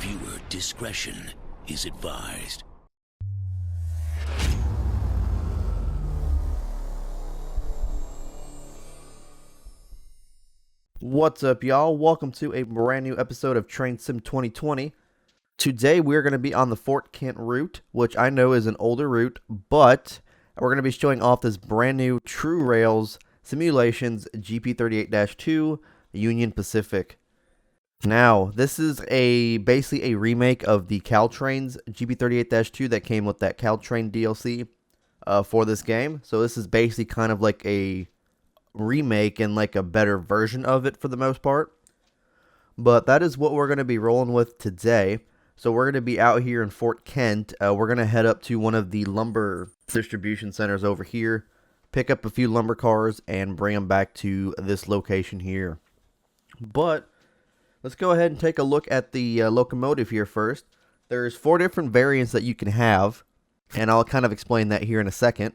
Viewer discretion is advised. What's up, y'all? Welcome to a brand new episode of Train Sim 2020. Today we're going to be on the Fort Kent route, which I know is an older route, but we're going to be showing off this brand new TruRail Simulations GP38-2 Union Pacific. Now, this is basically a remake of the Caltrain's GP38-2 that came with that Caltrain DLC for this game. So this is basically kind of like a remake and like a better version of it for the most part. But that is what we're going to be rolling with today. So we're going to be out here in Fort Kent. We're going to head up to one of the lumber distribution centers over here, pick up a few lumber cars, and bring them back to this location here. But let's go ahead and take a look at the locomotive here first. There's 4 different variants that you can have, and I'll kind of explain that here in a second.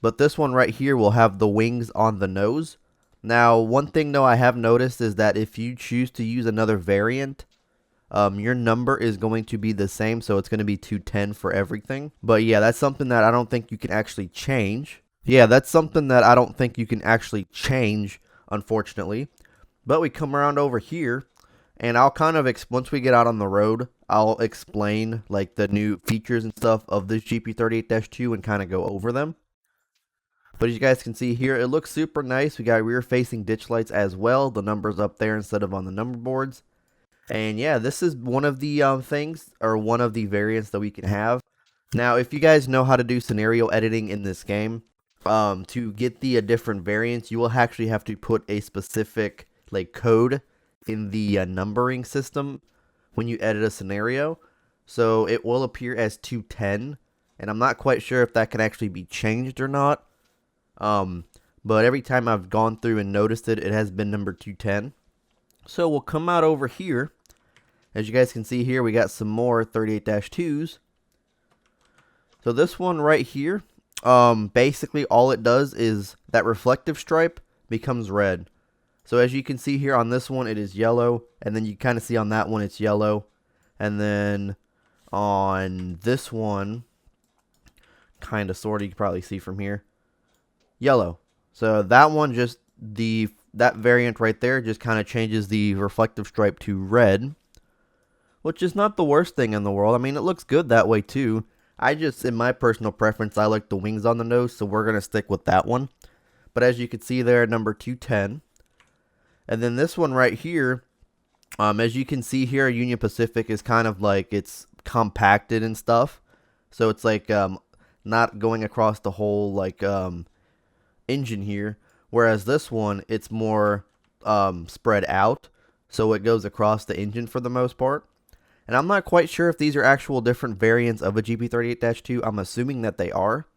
But this one right here will have the wings on the nose. Now, one thing though I have noticed is that if you choose to use another variant, your number is going to be the same, so it's going to be 210 for everything. But yeah, that's something that I don't think you can actually change. Unfortunately. But we come around over here, and I'll kind of, once we get out on the road, I'll explain like the new features and stuff of this GP38-2 and kind of go over them. But as you guys can see here, it looks super nice. We got rear-facing ditch lights as well. The number's up there instead of on the number boards. And yeah, this is one of the one of the variants that we can have. Now, if you guys know how to do scenario editing in this game, to get the different variants, you will actually have to put a specific like code in the numbering system when you edit a scenario. So it will appear as 210, and I'm not quite sure if that can actually be changed or not. But every time I've gone through and noticed it, it has been number 210. So we'll come out over here. As you guys can see here, we got some more 38-2s. So this one right here, basically all it does is that reflective stripe becomes red. So as you can see here on this one, it is yellow, and then you kind of see on that one it's yellow. And then on this one, kind of sort of, you can probably see from here, yellow. So that one just, that variant right there just kind of changes the reflective stripe to red, which is not the worst thing in the world. I mean, it looks good that way too. In my personal preference, I like the wings on the nose, so we're going to stick with that one. But as you can see there, number 210. And then this one right here, as you can see here, Union Pacific is kind of like, it's compacted and stuff. So it's like not going across the whole like engine here, whereas this one, it's more spread out, so it goes across the engine for the most part. And I'm not quite sure if these are actual different variants of a GP38-2. I'm assuming that they are,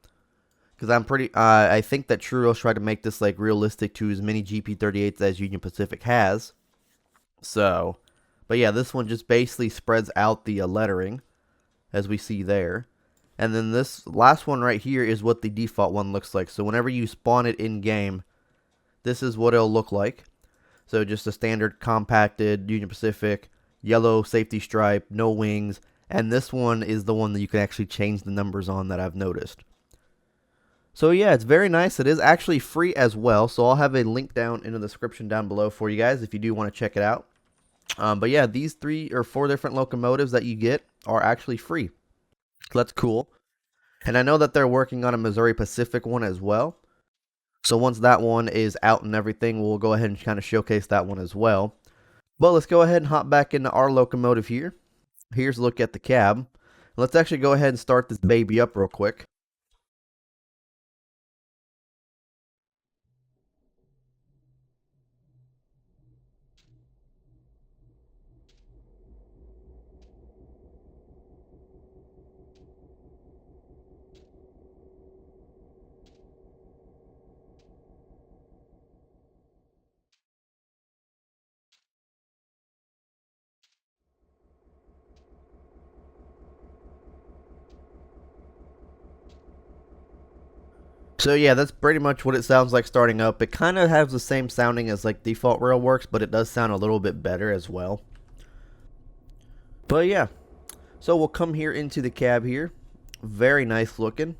because I think that TruRail tried to make this like realistic to as many GP38s as Union Pacific has. So, but yeah, this one just basically spreads out the lettering, as we see there. And then this last one right here is what the default one looks like. So whenever you spawn it in-game, this is what it'll look like. So just a standard compacted Union Pacific, yellow safety stripe, no wings. And this one is the one that you can actually change the numbers on that I've noticed. So yeah, it's very nice. It is actually free as well. So I'll have a link down in the description down below for you guys if you do want to check it out. But yeah, these 3 or 4 different locomotives that you get are actually free. So that's cool. And I know that they're working on a Missouri Pacific one as well. So once that one is out and everything, we'll go ahead and kind of showcase that one as well. But let's go ahead and hop back into our locomotive here. Here's a look at the cab. Let's actually go ahead and start this baby up real quick. So yeah, that's pretty much what it sounds like starting up. It kind of has the same sounding as like default rail works, but it does sound a little bit better as well. But yeah, so we'll come here into the cab here. Very nice looking.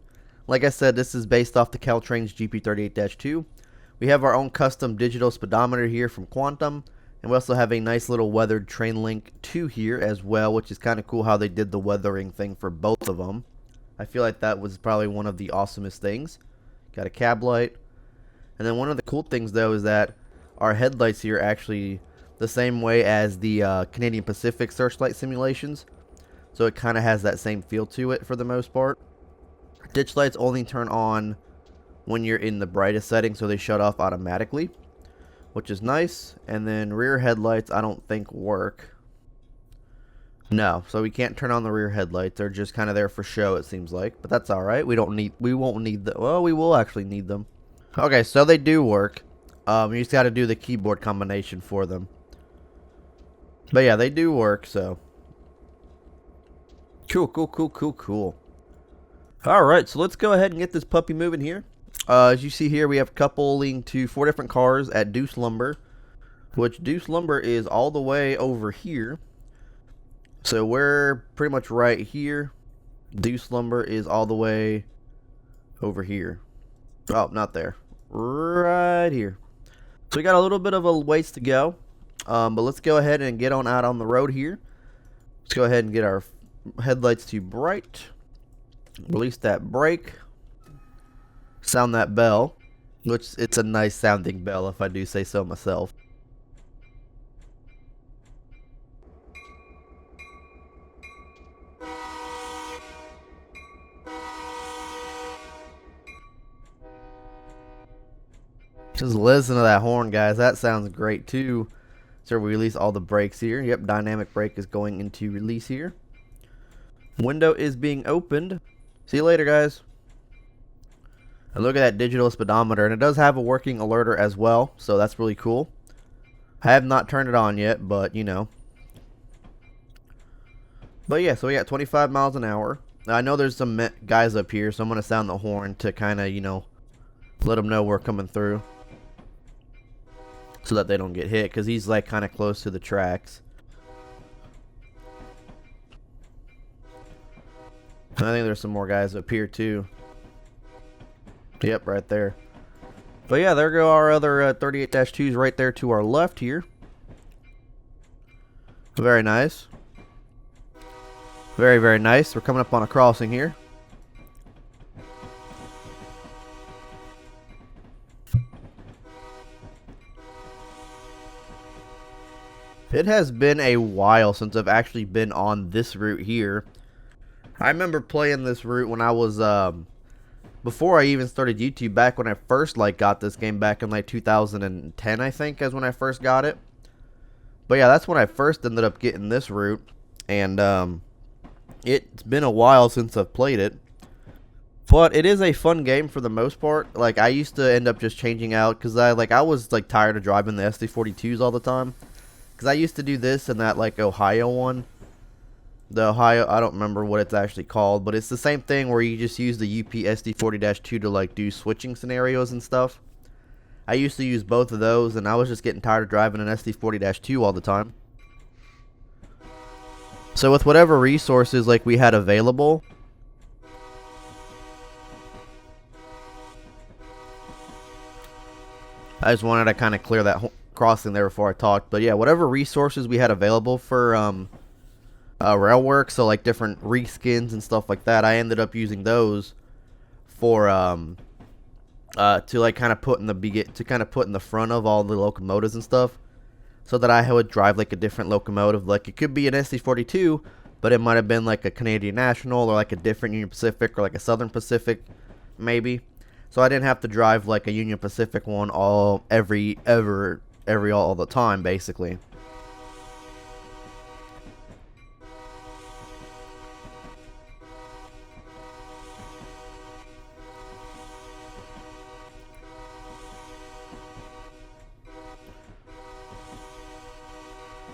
Like I said, this is based off the Caltrain's GP38-2. We have our own custom digital speedometer here from Quantum. And we also have a nice little weathered train link 2 here as well, which is kind of cool how they did the weathering thing for both of them. I feel like that was probably one of the awesomest things. Got a cab light. And then one of the cool things though is that our headlights here are actually the same way as the Canadian Pacific searchlight simulations. So it kind of has that same feel to it for the most part. Ditch lights only turn on when you're in the brightest setting, so they shut off automatically, which is nice. And then rear headlights I don't think work. No, so we can't turn on the rear headlights. They're just kind of there for show, it seems like. But that's alright. We won't need them. Well, we will actually need them. Okay, so they do work. You just got to do the keyboard combination for them. But yeah, they do work, so. Cool. Alright, so let's go ahead and get this puppy moving here. As you see here, we have coupling to 4 different cars at Deuce Lumber. Which Deuce Lumber is all the way over here. So we're pretty much right here. Deuce Lumber is all the way over here. Oh, not there. Right here. So we got a little bit of a ways to go. But let's go ahead and get on out on the road here. Let's go ahead and get our headlights to bright. Release that brake. Sound that bell. Which, it's a nice sounding bell if I do say so myself. Just listen to that horn, guys. That sounds great too. So we release all the brakes here. Yep, dynamic brake is going into release here. Window is being opened. See you later, guys. And look at that digital speedometer, and it does have a working alerter as well, so that's really cool. I have not turned it on yet, but you know. But yeah, so we got 25 miles an hour. Now, I know there's some guys up here, so I'm going to sound the horn to kind of, you know, let them know we're coming through. So that they don't get hit, because he's like kind of close to the tracks. I think there's some more guys up here too. Yep, right there. But yeah, there go our other 38-2s right there to our left here. Very nice. Very, very nice. We're coming up on a crossing here. It has been a while since I've actually been on this route here. I remember playing this route when I was, before I even started YouTube, back when I first, like, got this game back in, like, 2010, I think, is when I first got it. But yeah, that's when I first ended up getting this route, and, it's been a while since I've played it. But it is a fun game for the most part. Like, I used to end up just changing out, because I was, like, tired of driving the SD42s all the time. Because I used to do this and that, like, Ohio one. The Ohio, I don't remember what it's actually called, but it's the same thing where you just use the UP SD40-2 to, like, do switching scenarios and stuff. I used to use both of those, and I was just getting tired of driving an SD40-2 all the time. So with whatever resources, like, we had available, I just wanted to kind of clear that crossing there before I talked. But yeah, whatever resources we had available for rail work, so like different reskins and stuff like that, I ended up using those for to like kind of put in the front of all the locomotives and stuff, so that I would drive like a different locomotive. Like, it could be an SD42, but it might have been like a Canadian National, or like a different Union Pacific, or like a Southern Pacific maybe. So I didn't have to drive like a Union Pacific one all the time, basically.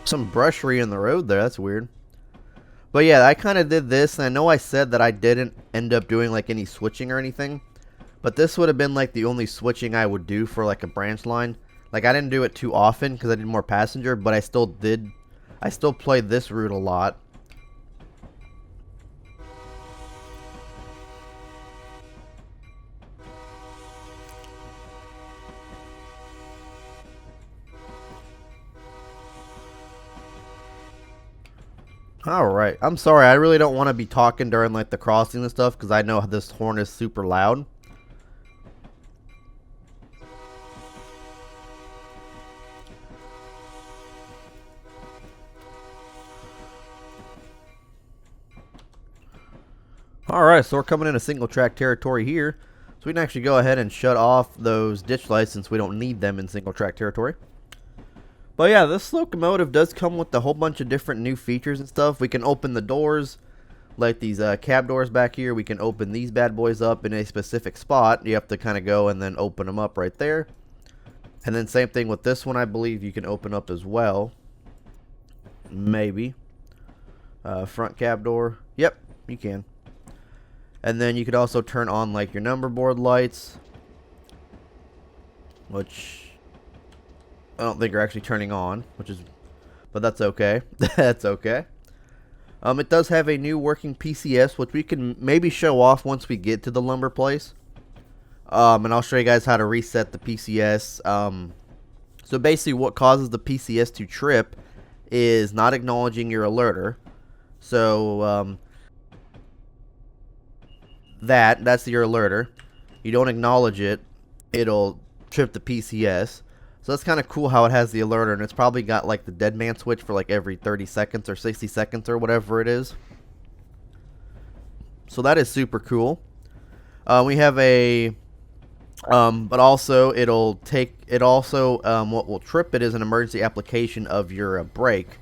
Some brushery in the road there, that's weird. But yeah, I kind of did this, and I know I said that I didn't end up doing like any switching or anything, but this would have been like the only switching I would do for like a branch line. Like, I didn't do it too often because I did more passenger, but I still played this route a lot. Alright, I'm sorry, I really don't want to be talking during like the crossing and stuff because I know this horn is super loud. Alright, so we're coming into single track territory here. So we can actually go ahead and shut off those ditch lights since we don't need them in single track territory. But yeah, this locomotive does come with a whole bunch of different new features and stuff. We can open the doors, like these cab doors back here. We can open these bad boys up in a specific spot. You have to kind of go and then open them up right there. And then same thing with this one, I believe you can open up as well. Maybe. Front cab door. Yep, you can. And then you could also turn on like your number board lights, which I don't think are actually turning on, but that's okay. That's okay. It does have a new working PCS, which we can maybe show off once we get to the lumber place. And I'll show you guys how to reset the PCS. So basically what causes the PCS to trip is not acknowledging your alerter. So, that's your alerter. You don't acknowledge it, it'll trip the PCS. So that's kind of cool how it has the alerter, and it's probably got like the dead man switch for like every 30 seconds or 60 seconds or whatever it is. So that is super cool. We have a but also what will trip it is an emergency application of your brake.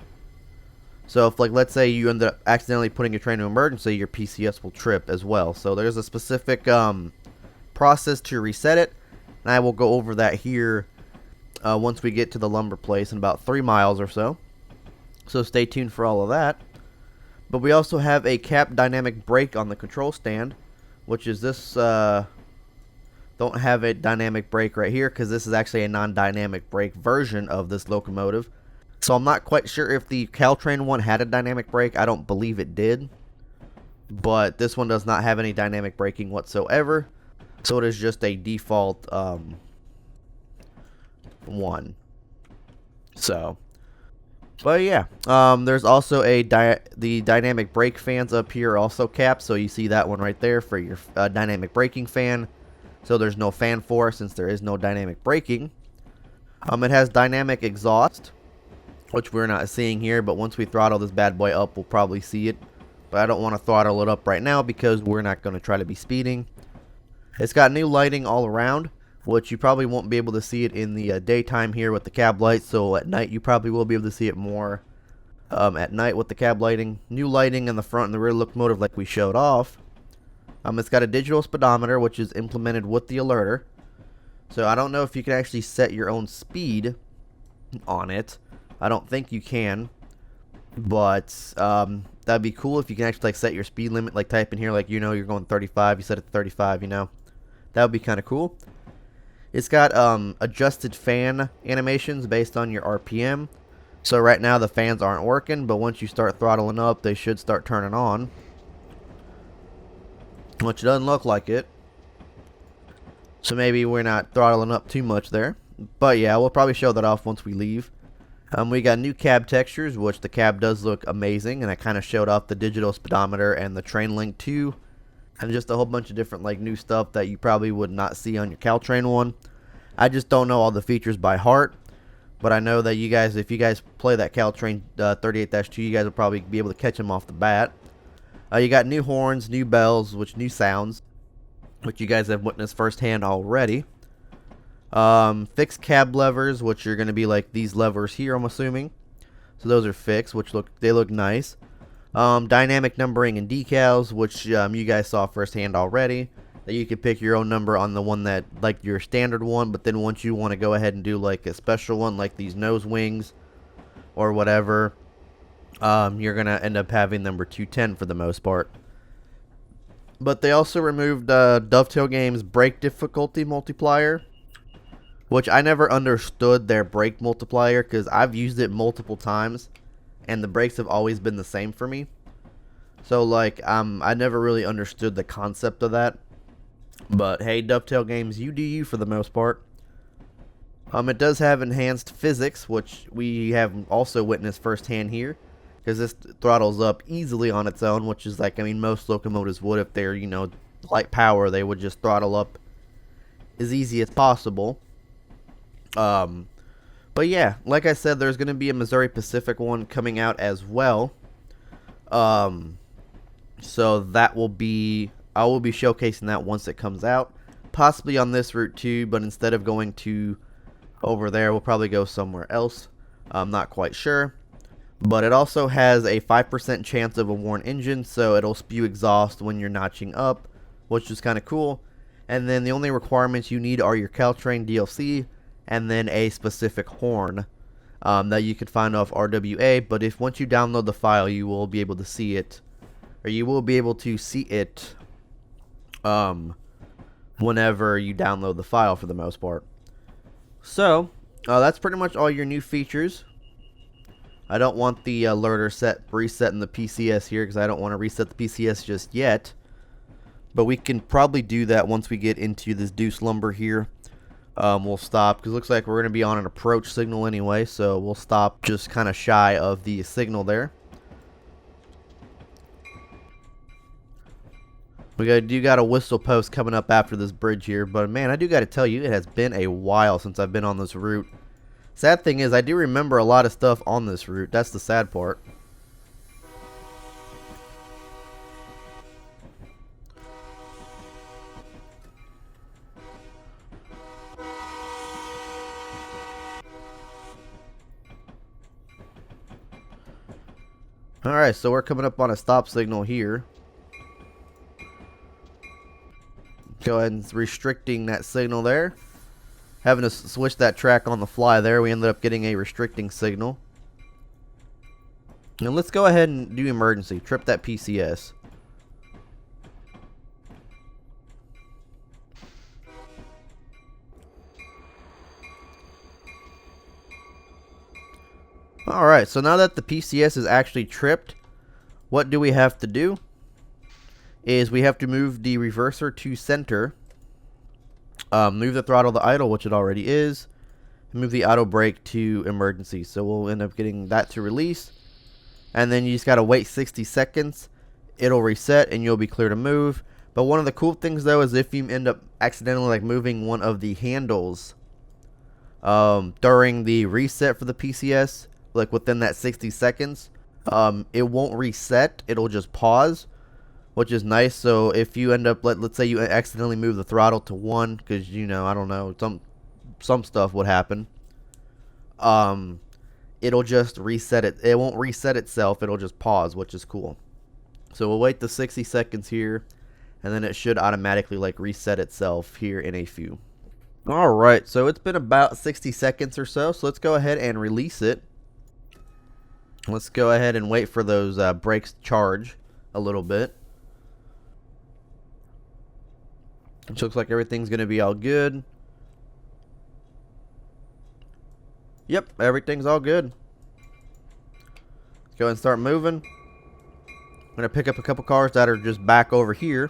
So if, like, let's say you end up accidentally putting your train to emergency, your PCS will trip as well. So there's a specific process to reset it, and I will go over that here once we get to the lumber place in about 3 miles or so. So stay tuned for all of that. But we also have a cap dynamic brake on the control stand, which is this. Don't have a dynamic brake right here because this is actually a non-dynamic brake version of this locomotive. So I'm not quite sure if the Caltrain one had a dynamic brake. I don't believe it did. But this one does not have any dynamic braking whatsoever. So it is just a default one. So, but yeah. There's also the dynamic brake fans up here are also capped. So you see that one right there for your dynamic braking fan. So there's no fan force since there is no dynamic braking. It has dynamic exhaust, which we're not seeing here, but once we throttle this bad boy up, we'll probably see it. But I don't want to throttle it up right now because we're not going to try to be speeding. It's got new lighting all around, which you probably won't be able to see it in the daytime here with the cab lights. So at night, you probably will be able to see it more at night with the cab lighting. New lighting in the front and the rear locomotive like we showed off. It's got a digital speedometer, which is implemented with the alerter. So I don't know if you can actually set your own speed on it. I don't think you can, but that'd be cool if you can actually like set your speed limit, like type in here, like, you know, you're going 35, you set it to 35, you know. That would be kind of cool. It's got adjusted fan animations based on your RPM. So right now the fans aren't working, but once you start throttling up, they should start turning on. Which doesn't look like it. So maybe we're not throttling up too much there. But yeah, we'll probably show that off once we leave. We got new cab textures, which the cab does look amazing, and I kind of showed off the digital speedometer and the train link too, and just a whole bunch of different like new stuff that you probably would not see on your Caltrain one. I just don't know all the features by heart, but I know that you guys, if you guys play that Caltrain 38-2, you guys will probably be able to catch them off the bat. You got new horns, new bells, new sounds, which you guys have witnessed firsthand already. Fixed cab levers, which are going to be like these levers here, I'm assuming. So those are fixed, which look nice. Dynamic numbering and decals, which you guys saw firsthand already. That you can pick your own number on the one that, like your standard one, but then once you want to go ahead and do like a special one, like these nose wings or whatever, you're going to end up having number 210 for the most part. But they also removed Dovetail Games' brake difficulty multiplier, which I never understood their brake multiplier because I've used it multiple times and the brakes have always been the same for me. So like I never really understood the concept of that. But hey, Dovetail Games, you do you for the most part. It does have enhanced physics, which we have also witnessed firsthand here. because this throttles up easily on its own, which is like, I mean, most locomotives would if they're, you know, light power, they would just throttle up as easy as possible. But yeah, like I said, there's going to be a Missouri Pacific one coming out as well. So that will be, I will be showcasing that once it comes out. Possibly on this route too, but instead of going to over there, we'll probably go somewhere else. I'm not quite sure. But it also has a 5% chance of a worn engine, so it'll spew exhaust when you're notching up, which is kind of cool. And then the only requirements you need are your Caltrain DLC and then a specific horn that you could find off RWA. But if once you download the file, you will be able to see it, or you will be able to see it whenever you download the file for the most part. So that's pretty much all your new features. I don't want the alerter reset in the PCS here because I don't want to reset the PCS just yet. But we can probably do that once we get into this deuce lumber here. We'll stop because it looks like we're going to be on an approach signal anyway. So we'll stop just kind of shy of the signal there. We got a whistle post coming up after this bridge here. But man, I do got to tell you, it has been a while since I've been on this route. Sad thing is, I do remember a lot of stuff on this route. That's the sad part. Alright, so we're coming up on a stop signal here. Go ahead and restricting that signal there. Having to switch that track on the fly there, we ended up getting a restricting signal. And let's go ahead and do emergency. Trip that PCS. Alright, so now that the PCS is actually tripped, what do we have to do? Is we have to move the reverser to center. Move the throttle to idle, which it already is. Move the auto brake to emergency. So we'll end up getting that to release. And then you just got to wait 60 seconds. It'll reset and you'll be clear to move. But one of the cool things though is if you end up accidentally like moving one of the handles during the reset for the PCS, like within that 60 seconds, it won't reset. It'll just pause, which is nice. So if you end up, let's say you accidentally move the throttle to 1, because, you know, I don't know, some stuff would happen. It'll just reset it. It won't reset itself. It'll just pause, which is cool. So we'll wait the 60 seconds here, and then it should automatically like reset itself here in a few. Alright, so it's been about 60 seconds or so. So let's go ahead and release it. Let's go ahead and wait for those brakes to charge a little bit. It looks like everything's going to be all good. Yep, everything's all good. Let's go ahead and start moving. I'm going to pick up a couple cars that are just back over here.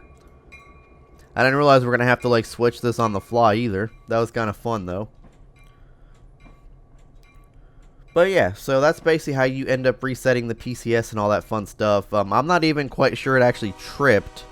I didn't realize we're going to have to like switch this on the fly either. That was kind of fun though. But yeah, so that's basically how you end up resetting the PCS and all that fun stuff. I'm not even quite sure it actually tripped.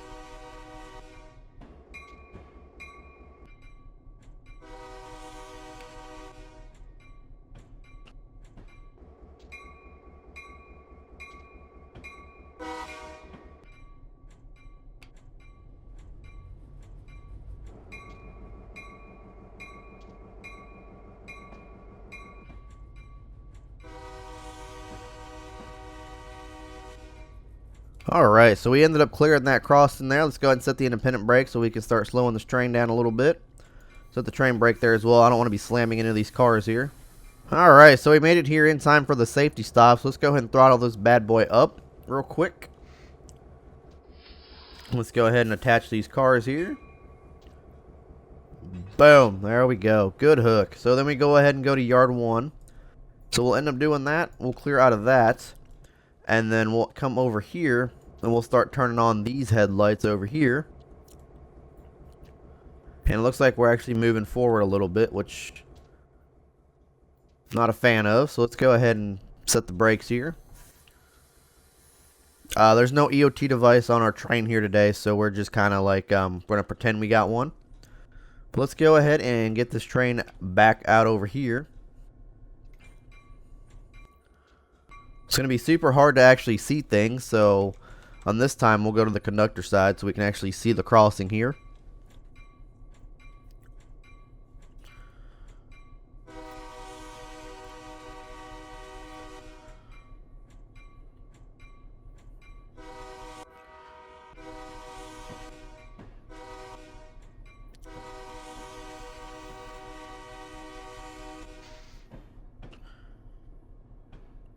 Alright, so we ended up clearing that crossing there. Let's go ahead and set the independent brake so we can start slowing this train down a little bit. Set the train brake there as well. I don't want to be slamming into these cars here. Alright, so we made it here in time for the safety stops. Let's go ahead and throttle this bad boy up real quick. Let's go ahead and attach these cars here. Boom, there we go. Good hook. So then we go ahead and go to yard 1. So we'll end up doing that. We'll clear out of that. And then we'll come over here and we'll start turning on these headlights over here. And it looks like we're actually moving forward a little bit, which I'm not a fan of. So let's go ahead and set the brakes here. There's no EOT device on our train here today, so we're just kind of like, we're going to pretend we got one. But let's go ahead and get this train back out over here. It's going to be super hard to actually see things, so on this time we'll go to the conductor side so we can actually see the crossing here.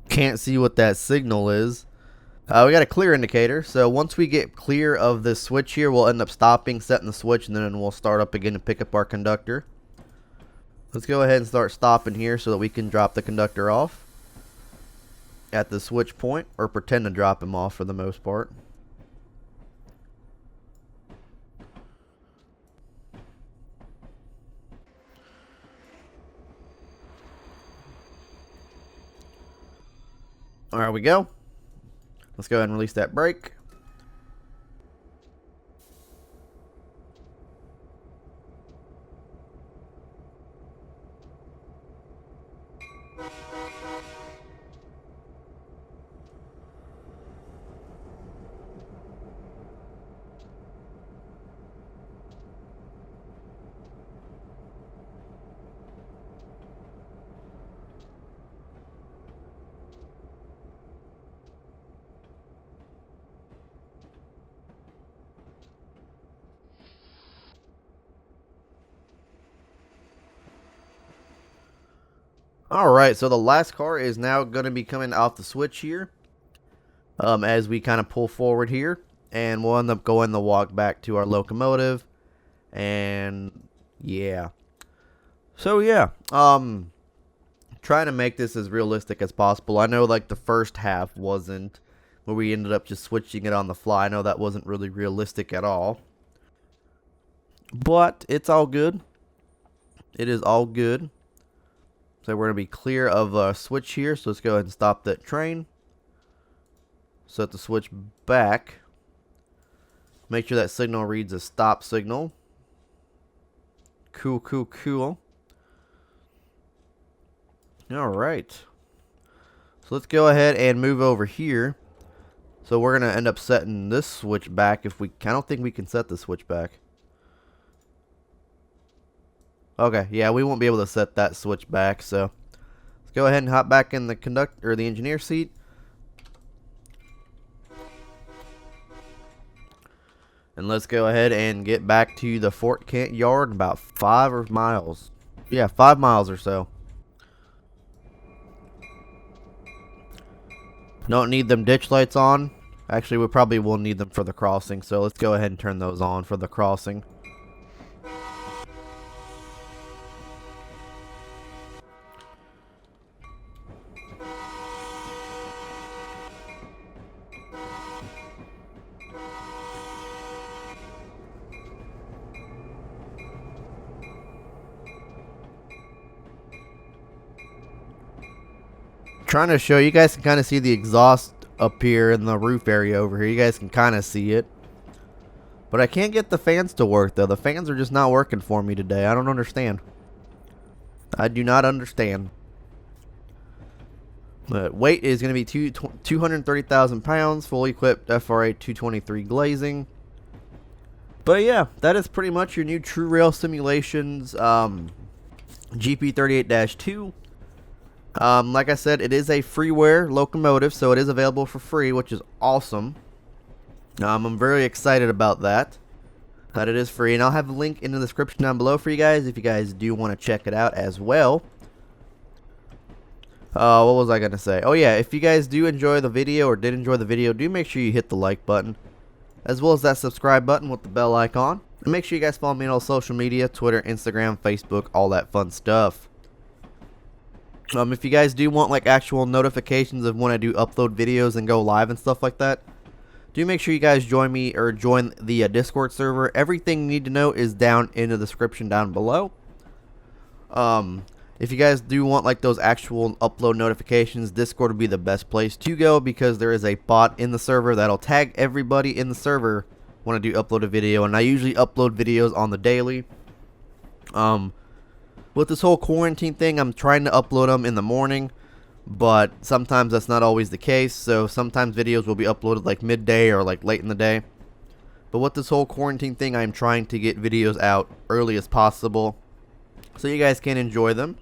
Can't see what that signal is. We got a clear indicator, so once we get clear of this switch here, we'll end up stopping, setting the switch, and then we'll start up again and pick up our conductor. Let's go ahead and start stopping here so that we can drop the conductor off at the switch point, or pretend to drop him off for the most part. There we go. Let's go ahead and release that brake. Alright, so the last car is now going to be coming off the switch here. As we kind of pull forward here. And we'll end up going the walk back to our locomotive. And yeah. So yeah. Trying to make this as realistic as possible. I know like the first half wasn't, where we ended up just switching it on the fly. I know that wasn't really realistic at all. But it's all good. It is all good. So we're going to be clear of a switch here. So let's go ahead and stop that train. Set the switch back. Make sure that signal reads a stop signal. Cool, cool, cool. Alright. So let's go ahead and move over here. So we're going to end up setting this switch back. If we, I don't think we can set the switch back. Okay, yeah, we won't be able to set that switch back, so let's go ahead and hop back in the conductor or the engineer seat. And let's go ahead and get back to the Fort Kent yard in about 5 miles. Yeah, 5 miles or so. Don't need them ditch lights on. Actually, we probably will need them for the crossing, so let's go ahead and turn those on for the crossing. Trying to show you guys can kind of see the exhaust up here in the roof area over here. You guys can kind of see it, but I can't get the fans to work though. The fans are just not working for me today. I don't understand. I do not understand. But weight is going to be 230,000 pounds, fully equipped FRA 223 glazing. But yeah, that is pretty much your new TruRail Simulations GP38-2. Like I said, it is a freeware locomotive, so it is available for free, which is awesome. I'm very excited about that. That it is free, and I'll have a link in the description down below for you guys if you guys do want to check it out as well. What was I going to say? Oh yeah, if you guys do enjoy the video or did enjoy the video, do make sure you hit the like button, as well as that subscribe button with the bell icon. And make sure you guys follow me on all social media, Twitter, Instagram, Facebook, all that fun stuff. If you guys do want like actual notifications of when I do upload videos and go live and stuff like that, do make sure you guys join me or join the Discord server. Everything you need to know is down in the description down below. If you guys do want like those actual upload notifications, Discord would be the best place to go, because there is a bot in the server that'll tag everybody in the server when I do upload a video, and I usually upload videos on the daily. With this whole quarantine thing, I'm trying to upload them in the morning, but sometimes that's not always the case, so sometimes videos will be uploaded like midday or like late in the day. But with this whole quarantine thing, I'm trying to get videos out early as possible so you guys can enjoy them.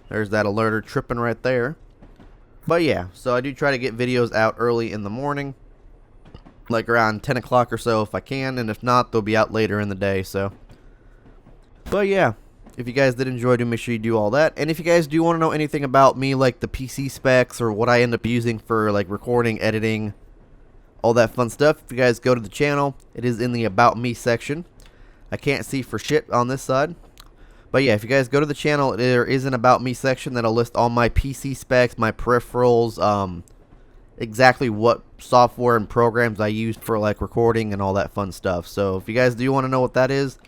There's that alerter tripping right there. But yeah, so I do try to get videos out early in the morning, like around 10 o'clock or so if I can, and if not, they'll be out later in the day. So, but yeah, if you guys did enjoy, do make sure you do all that. And if you guys do want to know anything about me, like the PC specs or what I end up using for like recording, editing, all that fun stuff, if you guys go to the channel, it is in the About Me section. I can't see for shit on this side. But yeah, if you guys go to the channel, there is an About Me section that'll list all my PC specs, my peripherals, exactly what software and programs I used for like recording and all that fun stuff. So if you guys do want to know what that is,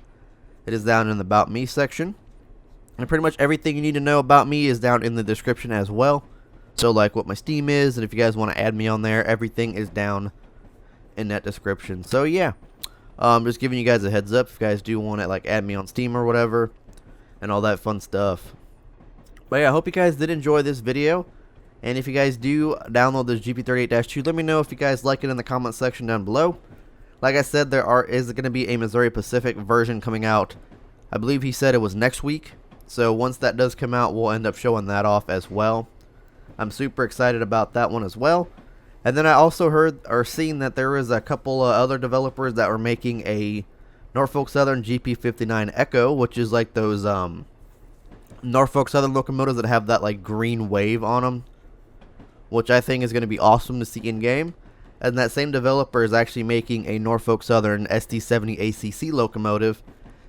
it is down in the About Me section. And pretty much everything you need to know about me is down in the description as well. So like what my Steam is, and if you guys want to add me on there, everything is down in that description. So yeah, just giving you guys a heads up if you guys do want to like add me on Steam or whatever, and all that fun stuff. But yeah, I hope you guys did enjoy this video. And if you guys do download this GP38-2, let me know if you guys like it in the comment section down below. Like I said, there is going to be a Missouri Pacific version coming out. I believe he said it was next week. So once that does come out, we'll end up showing that off as well. I'm super excited about that one as well. And then I also heard or seen that there is a couple other developers that were making a Norfolk Southern GP59 Echo, which is like those Norfolk Southern locomotives that have that like green wave on them, which I think is going to be awesome to see in game. And that same developer is actually making a Norfolk Southern SD70 ACC locomotive.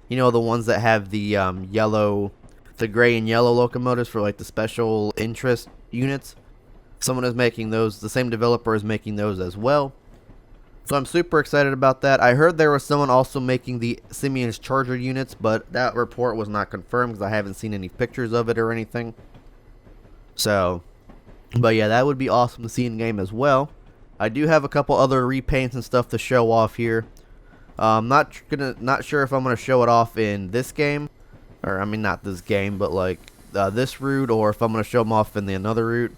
You know, the ones that have the yellow, the gray and yellow locomotives for like the special interest units. Someone is making those. The same developer is making those as well. So I'm super excited about that. I heard there was someone also making the Siemens Charger units, but that report was not confirmed because I haven't seen any pictures of it or anything. So, but yeah, that would be awesome to see in game as well. I do have a couple other repaints and stuff to show off here. Not sure if I'm gonna show it off in this game, or I mean not this game, but like this route, or if I'm gonna show them off in the another route.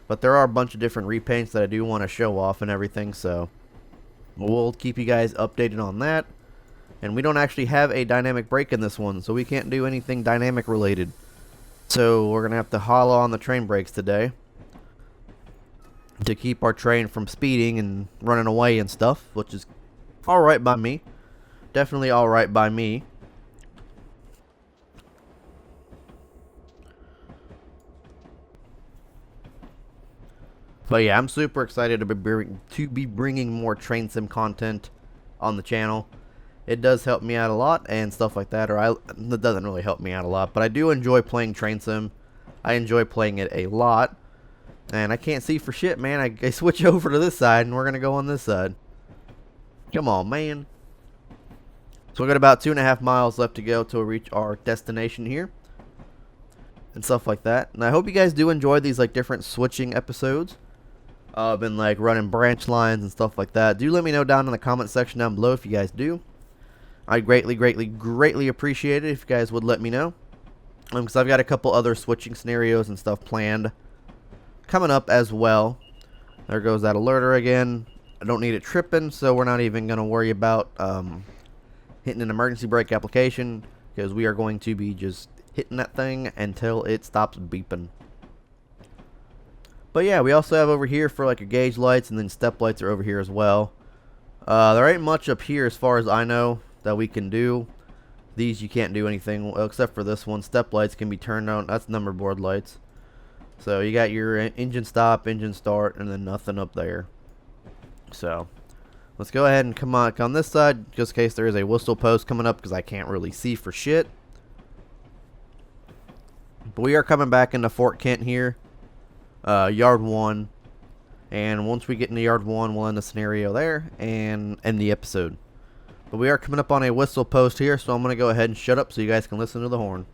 But there are a bunch of different repaints that I do want to show off and everything, so we'll keep you guys updated on that. And we don't actually have a dynamic brake in this one, so we can't do anything dynamic related. So we're gonna have to hollow on the train brakes today to keep our train from speeding and running away and stuff, which is alright by me. Definitely alright by me. But yeah, I'm super excited to be bringing more train sim content on the channel. It does help me out a lot and stuff like that, it doesn't really help me out a lot, but I do enjoy playing train sim. I enjoy playing it a lot. And I can't see for shit, man. I switch over to this side, and we're going to go on this side. Come on, man. So we got about 2.5 miles left to go till we reach our destination here. And stuff like that. And I hope you guys do enjoy these like different switching episodes. I've been like running branch lines and stuff like that. Do let me know down in the comment section down below if you guys do. I'd greatly appreciate it if you guys would let me know. Because I've got a couple other switching scenarios and stuff planned coming up as well. There goes that alerter again. I don't need it tripping, so we're not even going to worry about hitting an emergency brake application, because we are going to be just hitting that thing until it stops beeping. But yeah, we also have over here for like your gauge lights, and then step lights are over here as well. There ain't much up here as far as I know that we can do. These you can't do anything, well, except for this one. Step lights can be turned on. That's number board lights. So you got your engine stop, engine start, and then nothing up there. So let's go ahead and come on this side, just in case there is a whistle post coming up, because I can't really see for shit. But we are coming back into Fort Kent here, yard 1. And once we get into yard 1, we'll end the scenario there and end the episode. But we are coming up on a whistle post here, so I'm going to go ahead and shut up so you guys can listen to the horn.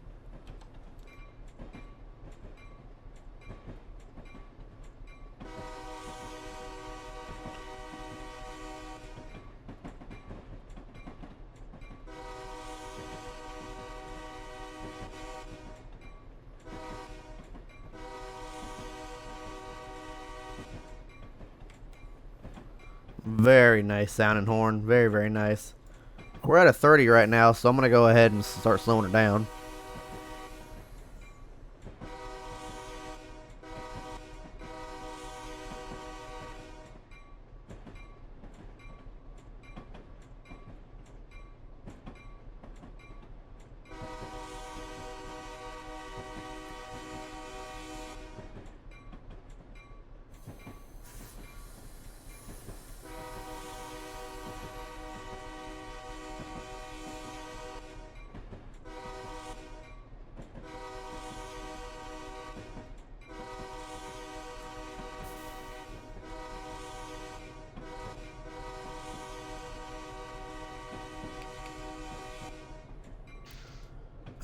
Very nice sounding horn. Very, very nice. We're at a 30 right now, so I'm going to go ahead and start slowing it down.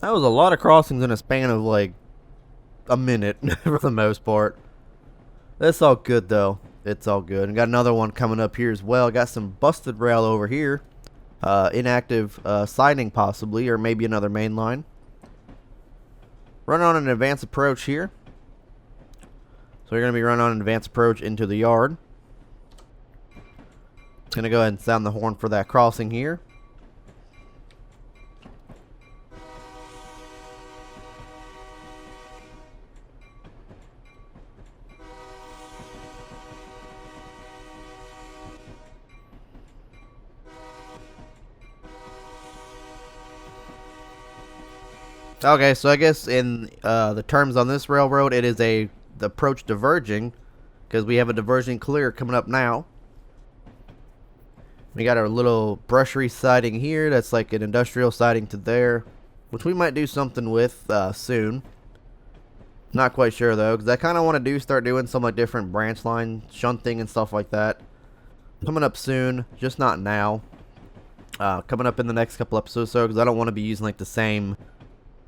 That was a lot of crossings in a span of like a minute for the most part. That's all good though. It's all good. And got another one coming up here as well. Got some busted rail over here. Inactive siding possibly, or maybe another main line. Running on an advance approach here. So we're going to be running on an advance approach into the yard. Going to go ahead and sound the horn for that crossing here. Okay, so I guess in the terms on this railroad, it is the approach diverging, because we have a diverging clear coming up now. We got our little brushery siding here. That's like an industrial siding to there, which we might do something with soon. Not quite sure though, because I kind of want to start doing some like different branch line shunting and stuff like that. Coming up soon, just not now. Coming up in the next couple episodes, so because I don't want to be using like the same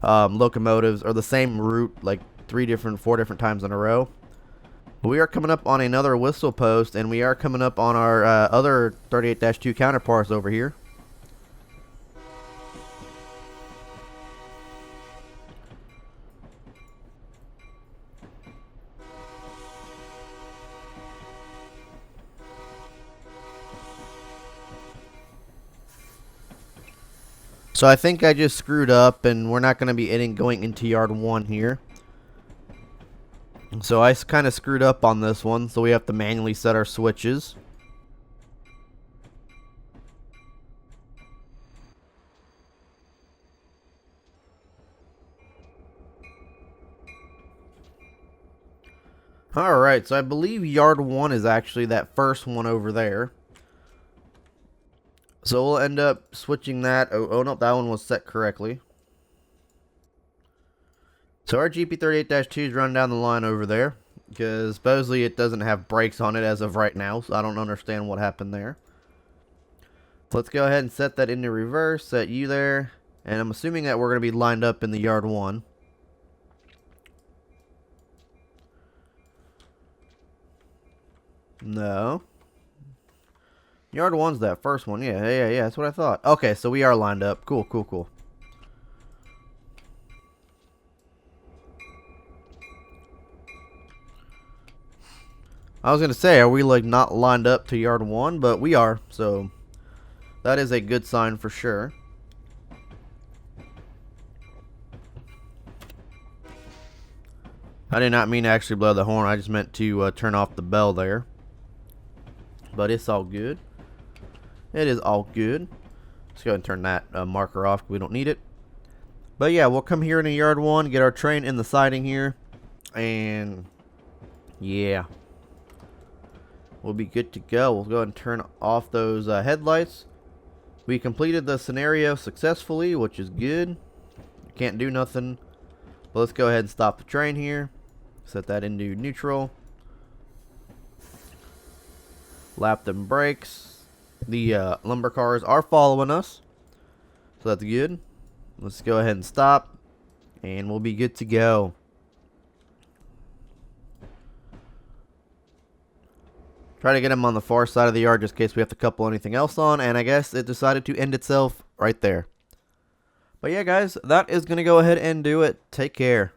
locomotives or the same route like 4 different times in a row. We are coming up on another whistle post, and we are coming up on our other 38-2 counterparts over here. So I think I just screwed up, and we're not going to be going into yard 1 here. So I kind of screwed up on this one, so we have to manually set our switches. Alright, so I believe yard 1 is actually that first one over there. So we'll end up switching that. Oh no, that one was set correctly. So our GP38-2 is running down the line over there, because supposedly it doesn't have brakes on it as of right now, so I don't understand what happened there. Let's go ahead and set that into reverse, set you there, and I'm assuming that we're going to be lined up in the yard 1. No. Yard 1's that first one. Yeah, that's what I thought. Okay, so we are lined up. Cool. I was going to say, are we like not lined up to yard 1? But we are, so that is a good sign for sure. I did not mean to actually blow the horn. I just meant to turn off the bell there. But it's all good. It is all good. Let's go ahead and turn that marker off. We don't need it. But yeah, we'll come here in yard 1, get our train in the siding here, and yeah, we'll be good to go. We'll go ahead and turn off those headlights. We completed the scenario successfully, which is good. Can't do nothing. But let's go ahead and stop the train here. Set that into neutral. Lap them brakes. The lumber cars are following us, so that's good. Let's go ahead and stop, and we'll be good to go. Try to get him on the far side of the yard just in case we have to couple anything else on, and I guess it decided to end itself right there. But yeah, guys, that is going to go ahead and do it. Take care.